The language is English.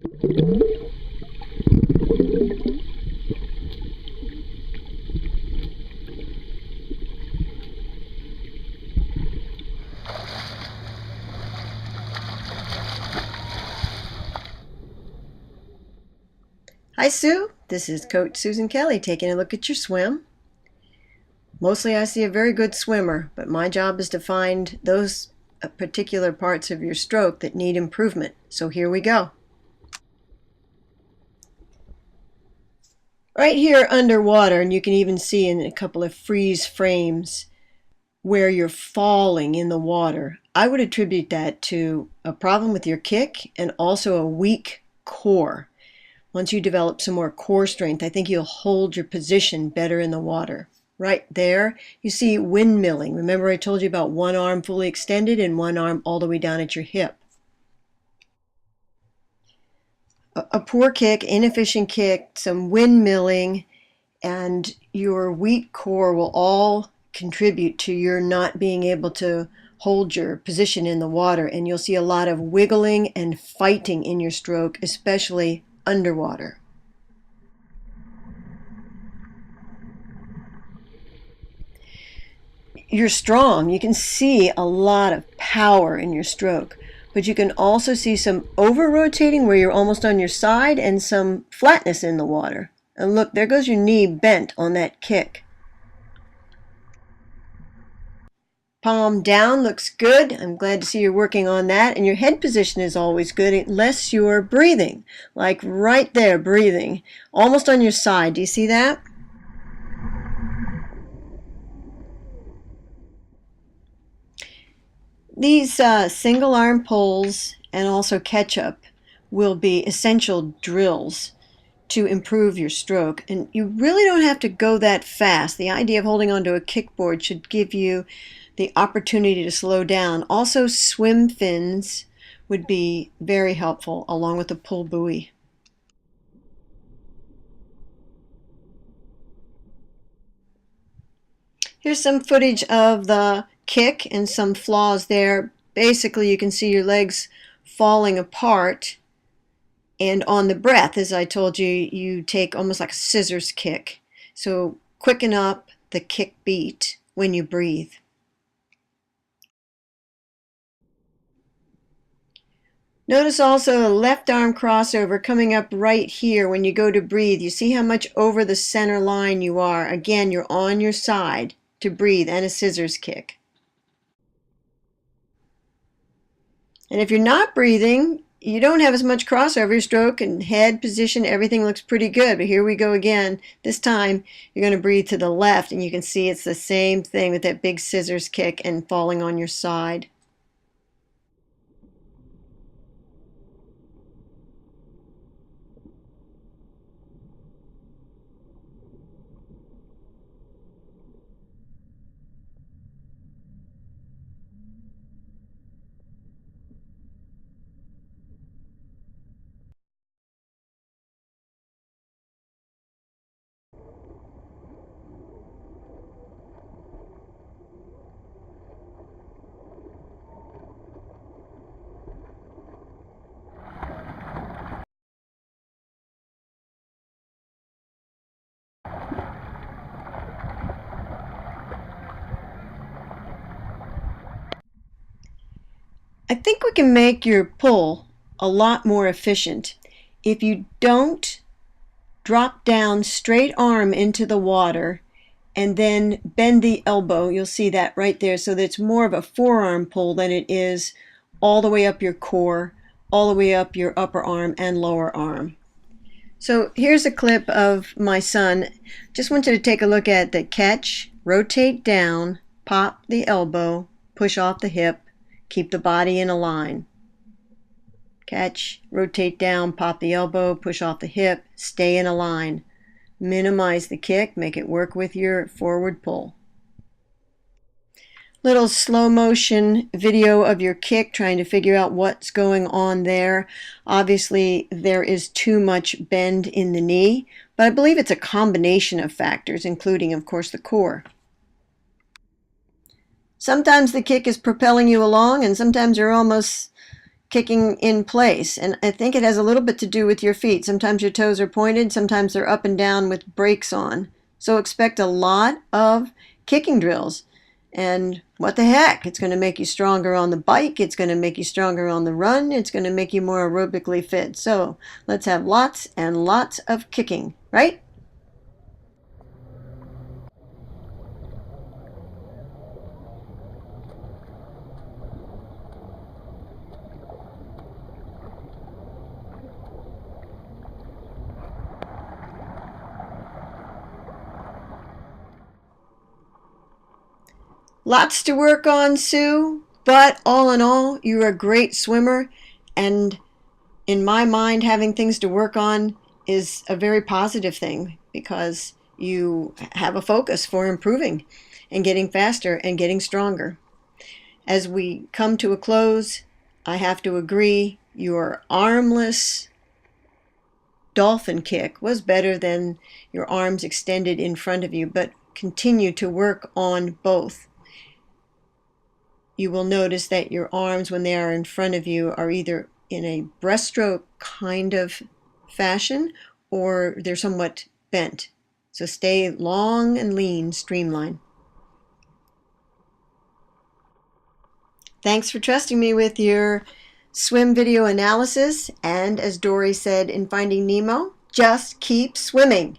Hi Sue, this is Coach Susan Kelly taking a look at your swim. Mostly I see a very good swimmer, but my job is to find those particular parts of your stroke that need improvement. So here we go. Right here underwater, and you can even see in a couple of freeze frames where you're falling in the water, I would attribute that to a problem with your kick and also a weak core. Once you develop some more core strength, I think you'll hold your position better in the water. Right there, you see windmilling. Remember I told you about one arm fully extended and one arm all the way down at your hip. A poor kick, inefficient kick, some windmilling, and your weak core will all contribute to your not being able to hold your position in the water, and you'll see a lot of wiggling and fighting in your stroke, especially underwater. You're strong. You can see a lot of power in your stroke, but you can also see some over-rotating where you're almost on your side and some flatness in the water. And look, there goes your knee bent on that kick. Palm down looks good. I'm glad to see you're working on that. And your head position is always good unless you're breathing. Like right there, breathing. Almost on your side. Do you see that? These single arm pulls and also catch-up will be essential drills to improve your stroke. And you really don't have to go that fast. The idea of holding onto a kickboard should give you the opportunity to slow down. Also, swim fins would be very helpful along with the pull buoy. Here's some footage of the kick and some flaws there. Basically, you can see your legs falling apart, and on the breath, as I told you, you take almost like a scissors kick. So quicken up the kick beat when you breathe. Notice also a left arm crossover coming up right here when you go to breathe. You see how much over the center line you are. Again, you're on your side to breathe, and a scissors kick. And if you're not breathing, you don't have as much crossover. Your stroke and head position, everything looks pretty good. But here we go again. This time you're going to breathe to the left, and you can see it's the same thing with that big scissors kick and falling on your side. I think we can make your pull a lot more efficient if you don't drop down straight arm into the water and then bend the elbow. You'll see that right there, so that it's more of a forearm pull than it is all the way up your core, all the way up your upper arm and lower arm. So here's a clip of my son. Just want you to take a look at the catch, rotate down, pop the elbow, push off the hip, keep the body in a line. Catch, rotate down, pop the elbow, push off the hip, stay in a line. Minimize the kick, make it work with your forward pull. Little slow motion video of your kick, trying to figure out what's going on there. Obviously, there is too much bend in the knee, but I believe it's a combination of factors, including, of course, the core. Sometimes the kick is propelling you along, and sometimes you're almost kicking in place. And I think it has a little bit to do with your feet. Sometimes your toes are pointed, sometimes they're up and down with brakes on. So expect a lot of kicking drills. And what the heck? It's going to make you stronger on the bike. It's going to make you stronger on the run. It's going to make you more aerobically fit. So let's have lots and lots of kicking, right? Lots to work on, Sue, but all in all, you're a great swimmer, and in my mind, having things to work on is a very positive thing because you have a focus for improving and getting faster and getting stronger. As we come to a close, I have to agree your armless dolphin kick was better than your arms extended in front of you, but continue to work on both. You will notice that your arms, when they are in front of you, are either in a breaststroke kind of fashion or they're somewhat bent. So stay long and lean, streamline. Thanks for trusting me with your swim video analysis. And as Dory said in Finding Nemo, just keep swimming.